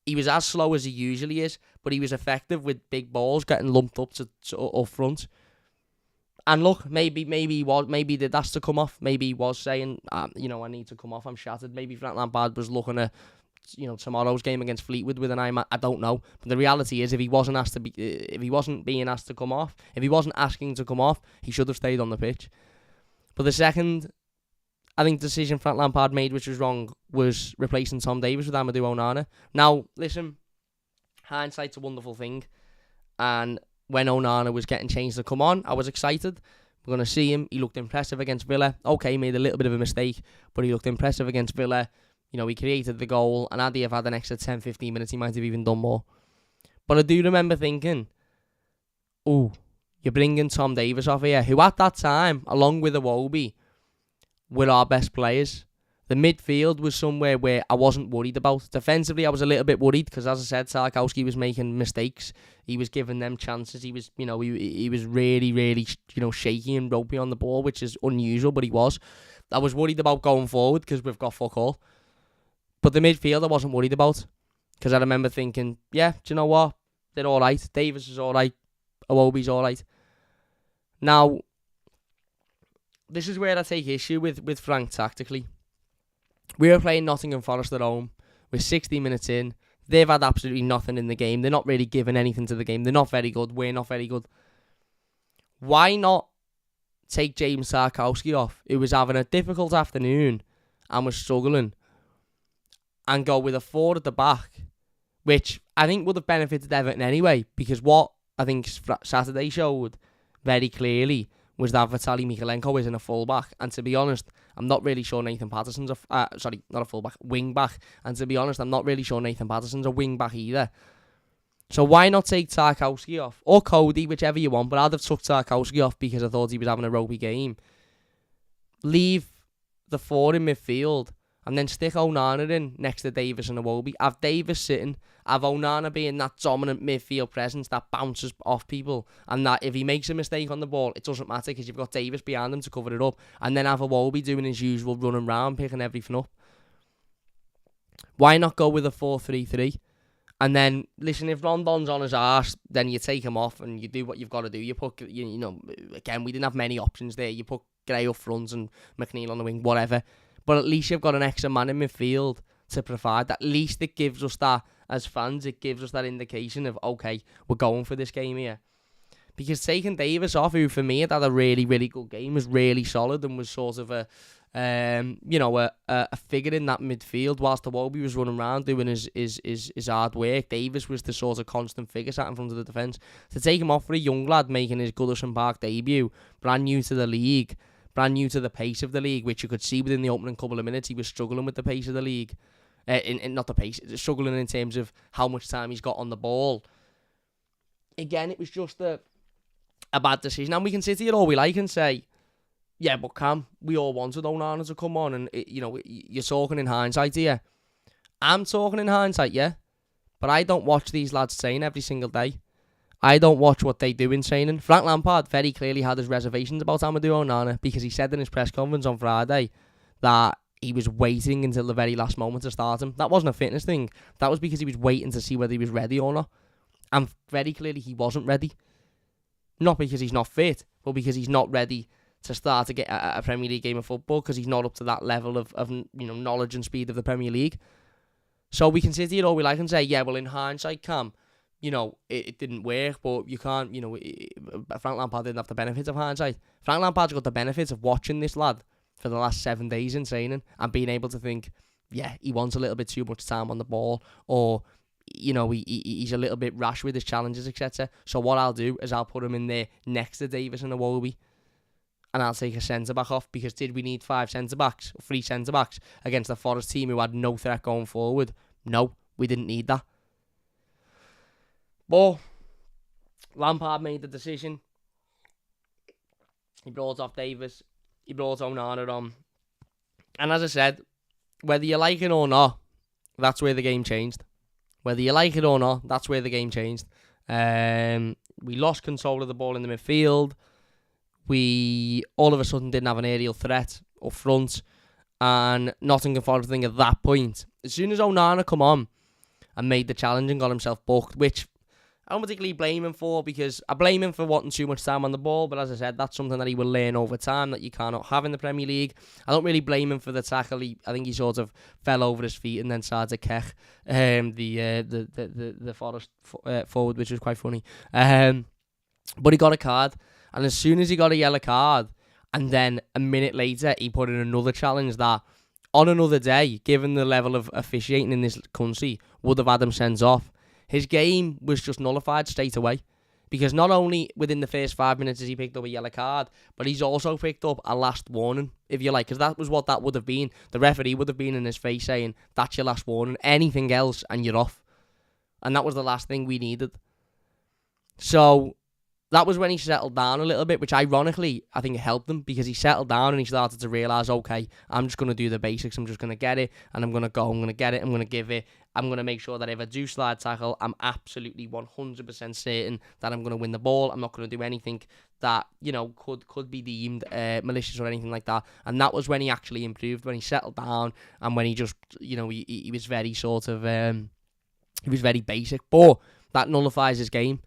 He was as slow as he usually is, but he was effective with big balls getting lumped up to up front. And look, maybe that's to come off. Maybe he was saying, I need to come off, I'm shattered. Maybe Frank Lampard was looking at tomorrow's game against Fleetwood with an eye. I don't know, but the reality is, if he wasn't being asked to come off, if he wasn't asking to come off, he should have stayed on the pitch. But the second, I think, decision Frank Lampard made, which was wrong, was replacing Tom Davies with Amadou Onana. Now, listen, hindsight's a wonderful thing, and when Onana was getting changed to come on, I was excited, We're going to see him. He looked impressive against Villa. Okay, made a little bit of a mistake, but he looked impressive against Villa. You know, he created the goal, and had he have had an extra 10-15 minutes, he might have even done more. But I do remember thinking, oh, you're bringing Tom Davies off here, who at that time, along with Iwobi, were our best players. The midfield was somewhere where I wasn't worried about. Defensively, I was a little bit worried because, as I said, Tarkowski was making mistakes. He was giving them chances. He was, he was really, really, shaky and ropey on the ball, which is unusual, but he was. I was worried about going forward because we've got fuck all. But the midfield, I wasn't worried about because I remember thinking, yeah, do you know what? They're all right. Davies is all right. Iwobi's all right. Now, this is where I take issue with Frank tactically. We were playing Nottingham Forest at home. We're 60 minutes in. They've had absolutely nothing in the game. They're not really giving anything to the game. They're not very good. We're not very good. Why not take James Tarkowski off, who was having a difficult afternoon and was struggling, and go with a 4 at the back, which I think would have benefited Everton anyway, because what I think Saturday showed very clearly was that Vitaly Mykolenko isn't a full-back. And to be honest, I'm not really sure Nathan Patterson's not a full-back, wing-back. And to be honest, I'm not really sure Nathan Patterson's a wing-back either. So why not take Tarkowski off? Or Cody, whichever you want, but I'd have took Tarkowski off because I thought he was having a ropey game. Leave the 4 in midfield, and then stick Onana in next to Davies and Iwobi. Have Davies sitting, have Onana being that dominant midfield presence that bounces off people, and that if he makes a mistake on the ball, it doesn't matter because you've got Davies behind him to cover it up, and then have Iwobi doing his usual running round, picking everything up. Why not go with a 4-3-3? And then, listen, if Rondon's on his arse, then you take him off and you do what you've got to do. You put, again, we didn't have many options there. You put Gray up front and McNeil on the wing, whatever. But at least you've got an extra man in midfield to provide. At least it gives us that, as fans, it gives us that indication of, okay, we're going for this game here. Because taking Davies off, who for me had a really, really good game, was really solid and was sort of a figure in that midfield, whilst Iwobi was running around doing his hard work. Davies was the sort of constant figure sat in front of the defence. To take him off for a young lad making his Goodison Park debut, brand new to the league, brand new to the pace of the league, which you could see within the opening couple of minutes, he was struggling with the pace of the league. Not the pace, struggling in terms of how much time he's got on the ball. Again, it was just a bad decision. And we can sit here all we like and say, yeah, but Cam, we all wanted Onana to come on, and you're talking in hindsight here. I'm talking in hindsight, yeah, but I don't watch these lads train every single day. I don't watch what they do in training. Frank Lampard very clearly had his reservations about Amadou Onana because he said in his press conference on Friday that he was waiting until the very last moment to start him. That wasn't a fitness thing. That was because he was waiting to see whether he was ready or not. And very clearly he wasn't ready. Not because he's not fit, but because he's not ready to start to get a Premier League game of football because he's not up to that level of knowledge and speed of the Premier League. So we can sit here all we like and say, yeah, well, in hindsight, Cam, it didn't work, but you can't, Frank Lampard didn't have the benefits of hindsight. Frank Lampard's got the benefits of watching this lad for the last 7 days in training and being able to think, yeah, he wants a little bit too much time on the ball, or, he's a little bit rash with his challenges, etc. So what I'll do is I'll put him in there next to Davies and Iwobi, and I'll take a centre-back off, because did we need 3 centre-backs against the Forest team who had no threat going forward? No, we didn't need that. But Lampard made the decision. He brought off Davies. He brought Onana on. And as I said, whether you like it or not, that's where the game changed. Whether you like it or not, that's where the game changed. We lost control of the ball in the midfield. We all of a sudden didn't have an aerial threat up front. And Nottingham Forest, I think at that point, as soon as Onana come on and made the challenge and got himself booked, which I don't particularly blame him for, because I blame him for wanting too much time on the ball, but as I said, that's something that he will learn over time that you cannot have in the Premier League. I don't really blame him for the tackle. I think he sort of fell over his feet and then started to kick the Forest forward, which was quite funny. But he got a card, and as soon as he got a yellow card, and then a minute later he put in another challenge that, on another day, given the level of officiating in this country, would have had him sent off. His game was just nullified straight away. Because not only within the first 5 minutes has he picked up a yellow card, but he's also picked up a last warning, if you like, because that was what that would have been. The referee would have been in his face saying, that's your last warning. Anything else and you're off. And that was the last thing we needed. So that was when he settled down a little bit, which ironically, I think it helped him because he settled down and he started to realise, okay, I'm just going to do the basics. I'm just going to get it and I'm going to go. I'm going to get it. I'm going to give it. I'm going to make sure that if I do slide tackle, I'm absolutely 100% certain that I'm going to win the ball. I'm not going to do anything that, could be deemed malicious or anything like that. And that was when he actually improved, when he settled down and when he just, he was very sort of, he was very basic. But that nullifies his game.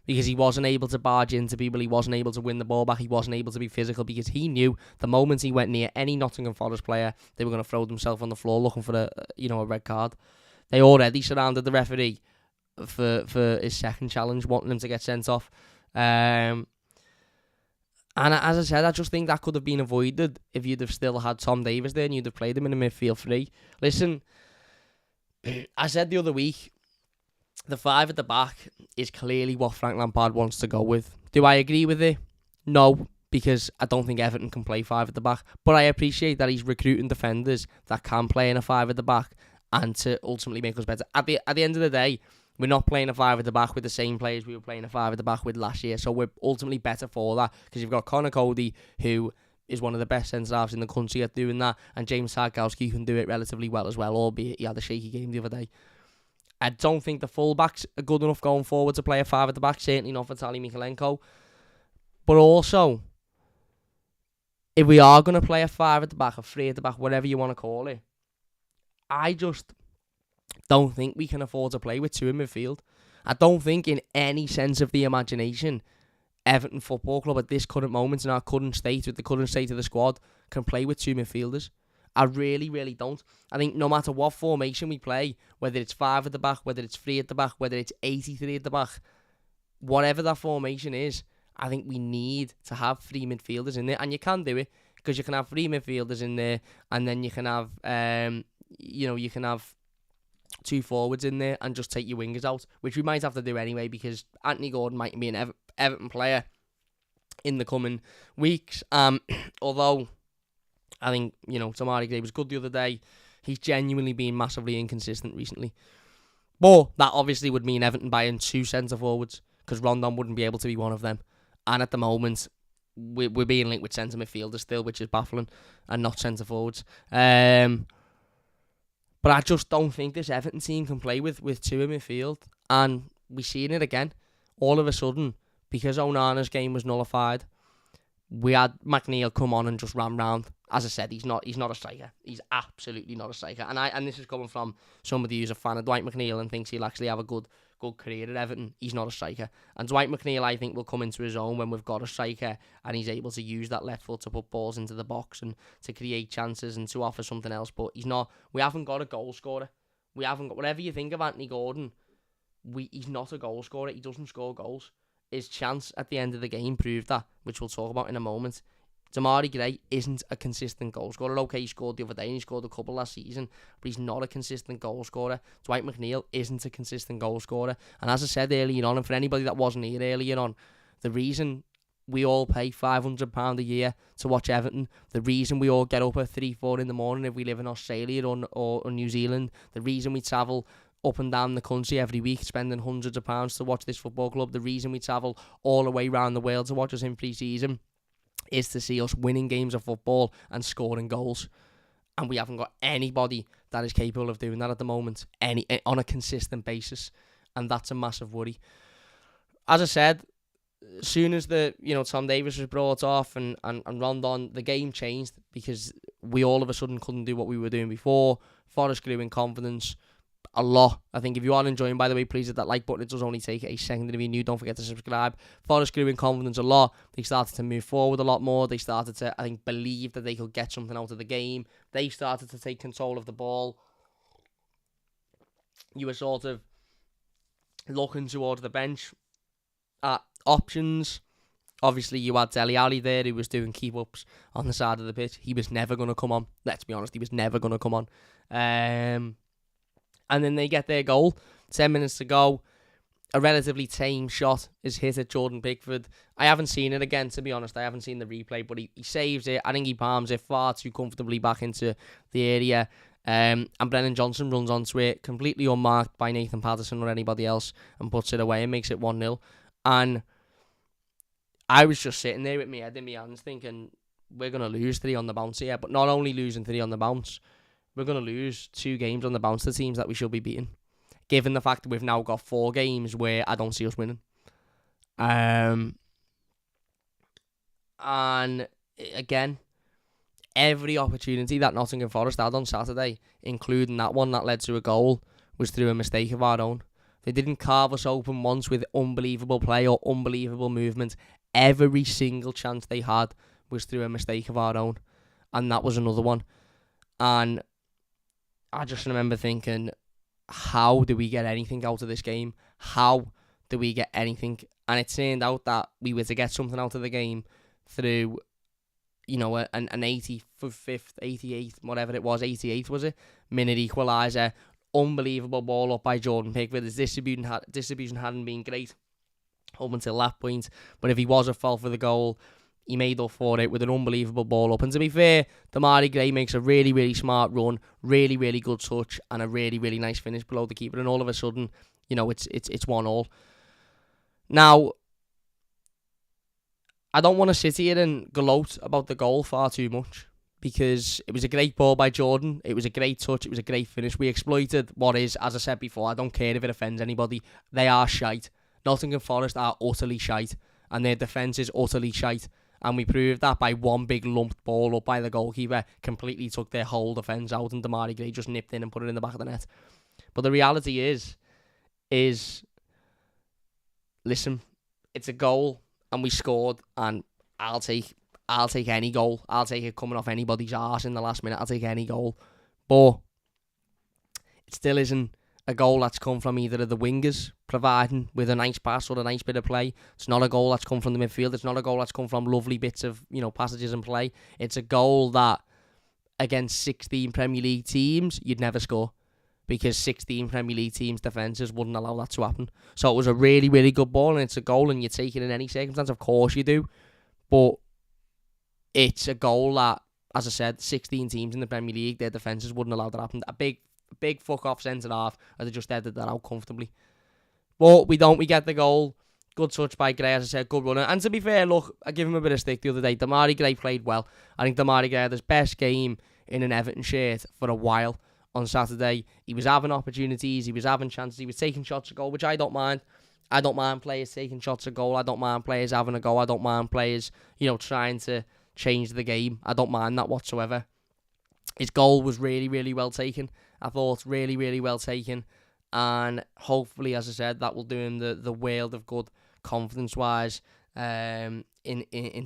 Because he wasn't able to barge into people, he wasn't able to win the ball back, he wasn't able to be physical, because he knew the moment he went near any Nottingham Forest player, they were going to throw themselves on the floor looking for a red card. They already surrounded the referee for his second challenge, wanting him to get sent off. And as I said, I just think that could have been avoided if you'd have still had Tom Davies there and you'd have played him in a midfield three. Listen, I said the other week, the 5 at the back is clearly what Frank Lampard wants to go with. Do I agree with it? No, because I don't think Everton can play 5 at the back. But I appreciate that he's recruiting defenders that can play in a 5 at the back and to ultimately make us better. At the end of the day, we're not playing a 5 at the back with the same players we were playing a 5 at the back with last year. So we're ultimately better for that because you've got Connor Cody, who is one of the best centre-halves in the country at doing that, and James Tarkowski can do it relatively well as well, albeit he had a shaky game the other day. I don't think the full-backs are good enough going forward to play a 5 at the back, certainly not for Tali Mikalenko. But also, if we are going to play a 5 at the back, a 3 at the back, whatever you want to call it, I just don't think we can afford to play with 2 in midfield. I don't think in any sense of the imagination, Everton Football Club at this current moment in our current state, with the current state of the squad, can play with 2 midfielders. I really, really don't. I think no matter what formation we play, whether it's 5 at the back, whether it's 3 at the back, whether it's 83 at the back, whatever that formation is, I think we need to have 3 midfielders in there. And you can do it, because you can have 3 midfielders in there, and then you can have, you can have 2 forwards in there and just take your wingers out, which we might have to do anyway, because Anthony Gordon might be an Everton player in the coming weeks. Although I think, Tamari Gray was good the other day. He's genuinely been massively inconsistent recently. But that obviously would mean Everton buying 2 centre-forwards, because Rondon wouldn't be able to be one of them. And at the moment, we're being linked with centre midfielders still, which is baffling, and not centre-forwards. But I just don't think this Everton team can play with 2 in midfield. And we're seeing it again. All of a sudden, because Onana's game was nullified, we had McNeil come on and just ram round. As I said, he's not a striker. He's absolutely not a striker. And this is coming from somebody who's a fan of Dwight McNeil and thinks he'll actually have a good career at Everton. He's not a striker. And Dwight McNeil, I think, will come into his own when we've got a striker and he's able to use that left foot to put balls into the box and to create chances and to offer something else. But he's not. We haven't got a goal scorer. We haven't got, whatever you think of Anthony Gordon, he's not a goal scorer. He doesn't score goals. His chance at the end of the game proved that, which we'll talk about in a moment. Damari Gray isn't a consistent goal scorer. Okay, he scored the other day and he scored a couple last season, but he's not a consistent goal scorer. Dwight McNeil isn't a consistent goal scorer. And as I said earlier on, and for anybody that wasn't here earlier on, the reason we all pay £500 a year to watch Everton, the reason we all get up at 3-4 in the morning if we live in Australia or New Zealand, the reason we travel up and down the country every week spending hundreds of pounds to watch this football club, the reason we travel all the way around the world to watch us in pre-season, is to see us winning games of football and scoring goals. And we haven't got anybody that is capable of doing that at the moment, on a consistent basis. And that's a massive worry. As I said, as soon as Tom Davies was brought off and Rondon, the game changed, because we all of a sudden couldn't do what we were doing before. Forest grew in confidence a lot. I think if you are enjoying, by the way, please hit that like button. It does only take a second. And if you're new, don't forget to subscribe. Forest grew in confidence a lot. They started to move forward a lot more. They started to, I think, believe that they could get something out of the game. They started to take control of the ball. You were sort of looking towards the bench at options. Obviously, you had Dele Alli there, who was doing keep-ups on the side of the pitch. He was never going to come on. Let's be honest, he was never going to come on. And then they get their goal, 10 minutes to go. a relatively tame shot is hit at Jordan Pickford. I haven't seen it again, to be honest. I haven't seen the replay, but he saves it. I think he palms it far too comfortably back into the area. And Brennan Johnson runs onto it, completely unmarked by Nathan Patterson or anybody else, and puts it away and makes it 1-0. And I was just sitting there with my head in my hands thinking, we're going to lose 3 on the bounce here. But not only losing 3 on the bounce, we're going to lose 2 games on the bounce to teams that we should be beating, given the fact that we've now got 4 games where I don't see us winning. And again, every opportunity that Nottingham Forest had on Saturday, including that one that led to a goal, was through a mistake of our own. They didn't carve us open once with unbelievable play or unbelievable movement. Every single chance they had was through a mistake of our own. And that was another one. And I just remember thinking, how do we get anything out of this game? How do we get anything? And it turned out that we were to get something out of the game through, you know, an 85th, 88th, whatever it was, 88th was it? Minute equalizer. Unbelievable ball up by Jordan Pickford. His distribution hadn't been great up until that point. But if he was at fault for the goal, he made up for it with an unbelievable ball up. And to be fair, Damari Gray makes a really, really smart run, really, really good touch, and a really, really nice finish below the keeper. And all of a sudden, you know, it's 1-1. Now, I don't want to sit here and gloat about the goal far too much, because it was a great ball by Jordan. It was a great touch. It was a great finish. We exploited what is, as I said before, I don't care if it offends anybody. They are shite. Nottingham Forest are utterly shite, and their defence is utterly shite. And we proved that by one big lumped ball up by the goalkeeper, completely took their whole defence out, and Damari Gray just nipped in and put it in the back of the net. But the reality is, listen, it's a goal, and we scored, and I'll take any goal. I'll take it coming off anybody's arse in the last minute. I'll take any goal. But it still isn't a goal that's come from either of the wingers providing with a nice pass or a nice bit of play. It's not a goal that's come from the midfield. It's not a goal that's come from lovely bits of, you know, passages and play. It's a goal that against 16 Premier League teams, you'd never score, because 16 Premier League teams' defences wouldn't allow that to happen. So it was a really, really good ball, and it's a goal, and you take it in any circumstance. Of course you do. But it's a goal that, as I said, 16 teams in the Premier League, their defences wouldn't allow that to happen. A big fuck-off centre-half, and they just headed that out comfortably. But we don't. We get the goal. Good touch by Gray, as I said, good runner. And to be fair, look, I give him a bit of stick the other day. Damari Gray played well. I think Damari Gray had his best game in an Everton shirt for a while on Saturday. He was having opportunities. He was having chances. He was taking shots at goal, which I don't mind. I don't mind players taking shots at goal. I don't mind players having a go. I don't mind players, you know, trying to change the game. I don't mind that whatsoever. His goal was really, really well taken. I thought really, really well taken. And hopefully, as I said, that will do him the world of good confidence-wise, in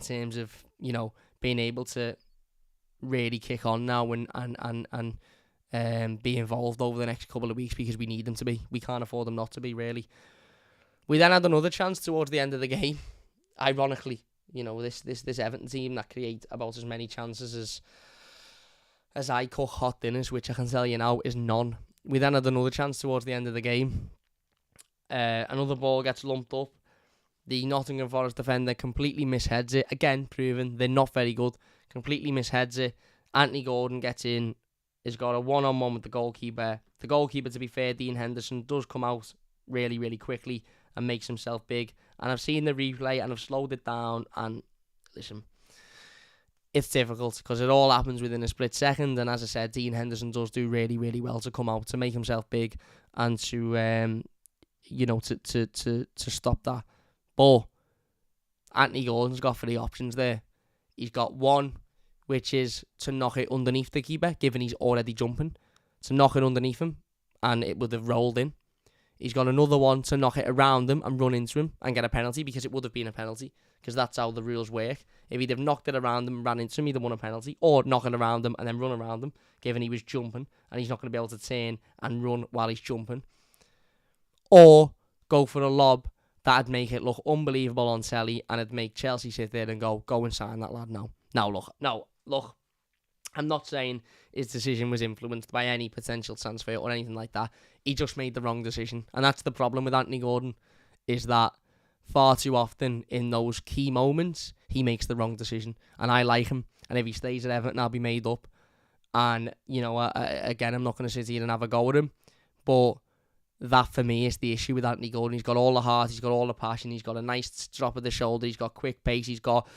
terms of, you know, being able to really kick on now and be involved over the next couple of weeks, because we need them to be. We can't afford them not to be, really. We then had another chance towards the end of the game. Ironically, you know, this Everton team that create about as many chances as I cook hot dinners, which I can tell you now is none. We then had another chance towards the end of the game. Another ball gets lumped up. The Nottingham Forest defender completely misheads it. Again, proving they're not very good. Completely misheads it. Anthony Gordon gets in. He's got a one-on-one with the goalkeeper. The goalkeeper, to be fair, Dean Henderson, does come out really, really quickly and makes himself big. And I've seen the replay and I've slowed it down. And listen, it's difficult because it all happens within a split second. And as I said, Dean Henderson does do really, really well to come out, to make himself big and to, you know, to stop that. But Anthony Gordon's got 3 options there. He's got one, which is to knock it underneath the keeper, given he's already jumping, to knock it underneath him, and it would have rolled in. He's got another one to knock it around him and run into him and get a penalty, because it would have been a penalty, because that's how the rules work. If he'd have knocked it around him and ran into him, he'd have won a penalty, or knock it around him and then run around him, given he was jumping, and he's not going to be able to turn and run while he's jumping. Or go for a lob that'd make it look unbelievable on telly, and it'd make Chelsea sit there and go and sign that lad now. Now, look. I'm not saying his decision was influenced by any potential transfer or anything like that. He just made the wrong decision. And that's the problem with Anthony Gordon, is that far too often in those key moments, he makes the wrong decision. And I like him. And if he stays at Everton, I'll be made up. And, again, I'm not going to sit here and have a go at him. But that, for me, is the issue with Anthony Gordon. He's got all the heart, he's got all the passion, he's got a nice drop of the shoulder, he's got quick pace, he's got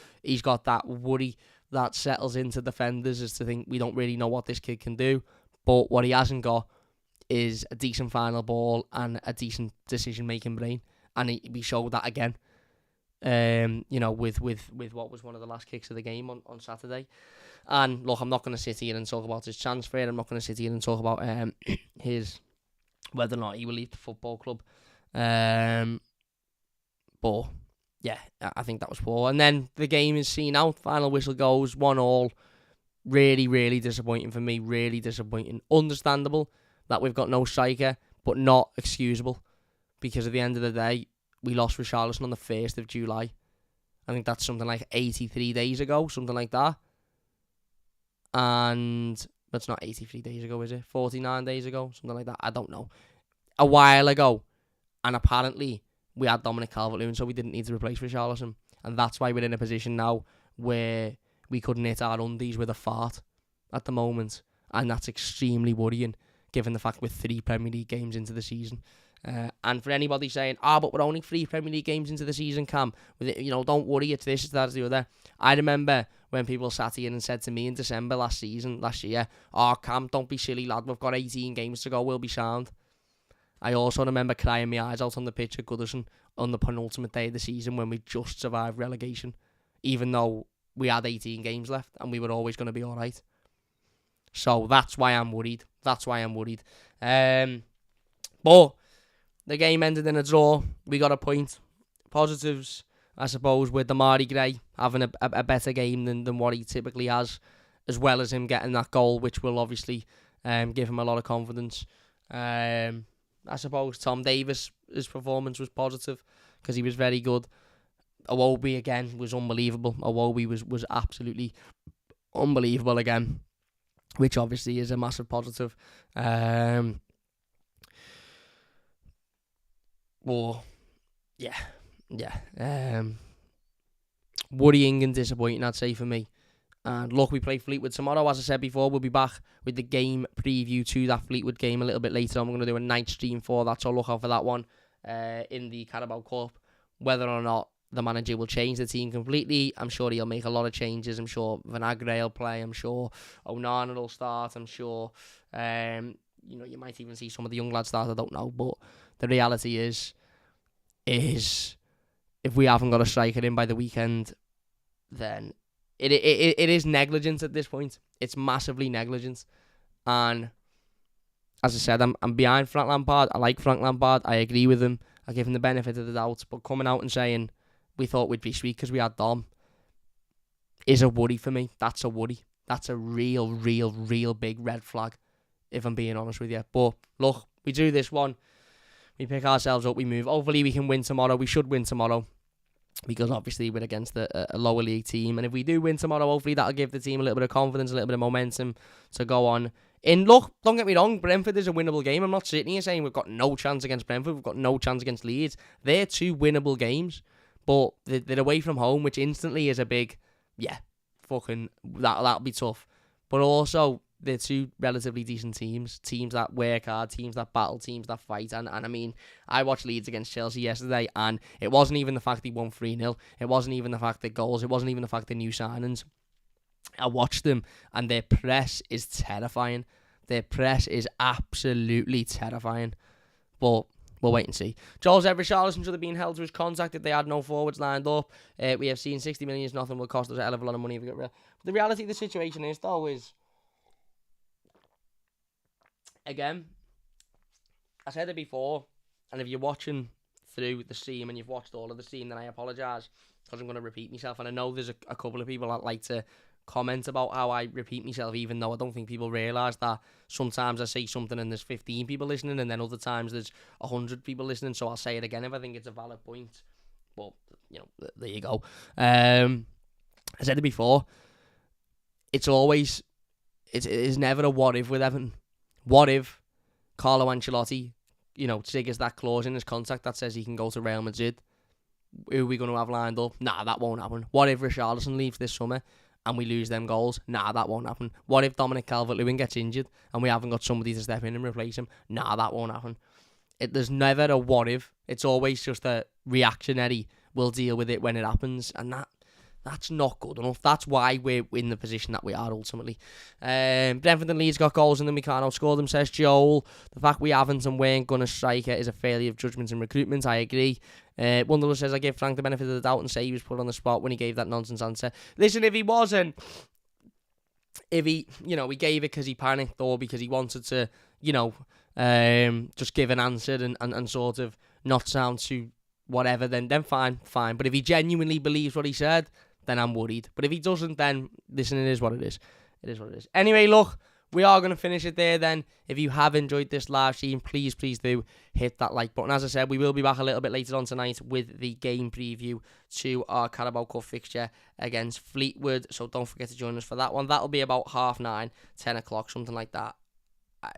that worry that settles into defenders as to think we don't really know what this kid can do. But what he hasn't got is a decent final ball and a decent decision-making brain. And we showed that again, with what was one of the last kicks of the game on Saturday. And look, I'm not going to sit here and talk about his transfer. I'm not going to sit here and talk about whether or not he will leave the football club. But yeah, I think that was poor. And then the game is seen out. Final whistle goes 1-1. Really, really disappointing for me. Really disappointing. Understandable that we've got no striker, but not excusable. Because at the end of the day, we lost Richarlison on the 1st of July. I think that's something like 83 days ago, something like that. And that's not 83 days ago, is it? 49 days ago, something like that. I don't know. A while ago. And apparently, we had Dominic Calvert-Lewin, so we didn't need to replace Richarlison. And that's why we're in a position now where we couldn't hit our undies with a fart at the moment. And that's extremely worrying, given the fact we're 3 Premier League games into the season. And for anybody saying, but we're only 3 Premier League games into the season, Cam, don't worry, it's this, it's that, it's the other. I remember when people sat here and said to me in December last year, Cam, don't be silly, lad, we've got 18 games to go, we'll be sound. I also remember crying my eyes out on the pitch at Goodison on the penultimate day of the season when we just survived relegation, even though we had 18 games left and we were always going to be alright. So that's why I'm worried. But the game ended in a draw. We got a point. Positives, I suppose, with Damari Gray having a better game than what he typically has, as well as him getting that goal, which will obviously give him a lot of confidence. I suppose Tom Davis, his performance was positive because he was very good. Iwobi again was unbelievable. Iwobi was absolutely unbelievable again, which obviously is a massive positive. Worrying and disappointing, I'd say, for me. And look, we play Fleetwood tomorrow. As I said before, we'll be back with the game preview to that Fleetwood game a little bit later on. We're going to do a night stream for that, so look out for that one in the Carabao Cup. Whether or not the manager will change the team completely, I'm sure he'll make a lot of changes. I'm sure Vinagre will play. I'm sure Onana will start. I'm sure you might even see some of the young lads start. I don't know, but the reality is if we haven't got a striker in by the weekend, then it is negligence at this point. It's massively negligence. And as I said, I'm behind Frank Lampard. I like Frank Lampard. I agree with him. I give him the benefit of the doubt. But coming out and saying we thought we'd be sweet because we had Dom is a worry for me. That's a worry. That's a real, real, real big red flag, if I'm being honest with you. But look, we do this one. We pick ourselves up. We move. Hopefully we can win tomorrow. We should win tomorrow, because obviously we're against a lower league team. And if we do win tomorrow, hopefully that'll give the team a little bit of confidence, a little bit of momentum to go on. And look, don't get me wrong, Brentford is a winnable game. I'm not sitting here saying we've got no chance against Brentford. We've got no chance against Leeds. They're 2 winnable games. But they're away from home, which instantly is a big, that'll be tough. But also, they're 2 relatively decent teams. Teams that work hard, teams that battle, teams that fight. And I mean, I watched Leeds against Chelsea yesterday, and it wasn't even the fact they won 3-0. It wasn't even the fact they goals. It wasn't even the fact they new signings. I watched them, and their press is terrifying. Their press is absolutely terrifying. But we'll wait and see. Joel said Richarlison should have been held to his contract if they had no forwards lined up. We have seen 60 million is nothing, will cost us a hell of a lot of money if we get rid of. The reality of the situation is, though, again, I said it before, and if you're watching through the stream and you've watched all of the stream, then I apologise, because I'm going to repeat myself. And I know there's a couple of people that like to comment about how I repeat myself, even though I don't think people realise that sometimes I say something and there's 15 people listening, and then other times there's 100 people listening, so I'll say it again if I think it's a valid point. But, there you go. I said it before, it's always it is never a what if with Everton. What if Carlo Ancelotti, triggers that clause in his contract that says he can go to Real Madrid? Who are we going to have lined up? Nah, that won't happen. What if Richarlison leaves this summer and we lose them goals? Nah, that won't happen. What if Dominic Calvert-Lewin gets injured and we haven't got somebody to step in and replace him? Nah, that won't happen. There's never a what if. It's always just a reactionary, we'll deal with it when it happens, and that's not good enough. That's why we're in the position that we are ultimately. Brentford and Leeds got goals and then we can't outscore them, says Joel. The fact we haven't and weren't going to strike it is a failure of judgment and recruitment. I agree. Wonderless says, I give Frank the benefit of the doubt and say he was put on the spot when he gave that nonsense answer. Listen, if he wasn't, if he gave it because he panicked or because he wanted to, just give an answer and sort of not sound too whatever, then fine. But if he genuinely believes what he said, then I'm worried. But if he doesn't, then listen, it is what it is. It is what it is. Anyway, look, we are going to finish it there then. If you have enjoyed this live stream, please do hit that like button. As I said, we will be back a little bit later on tonight with the game preview to our Carabao Cup fixture against Fleetwood. So don't forget to join us for that one. That'll be about 9:30, 10 o'clock, something like that.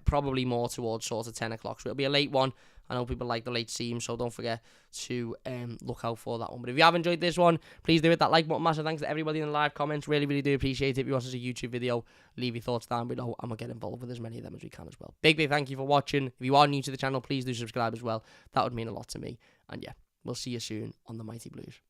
Probably more towards sort of 10 o'clock. So it'll be a late one. I know people like the late stream, so don't forget to look out for that one. But if you have enjoyed this one, please do hit that like button. Massive thanks to everybody in the live comments. Really do appreciate it. If you watch us a YouTube video, leave your thoughts down below and we'll get involved with as many of them as we can as well. Big thank you for watching. If you are new to the channel, please do subscribe as well. That would mean a lot to me. And yeah, we'll see you soon on the Mighty Blues.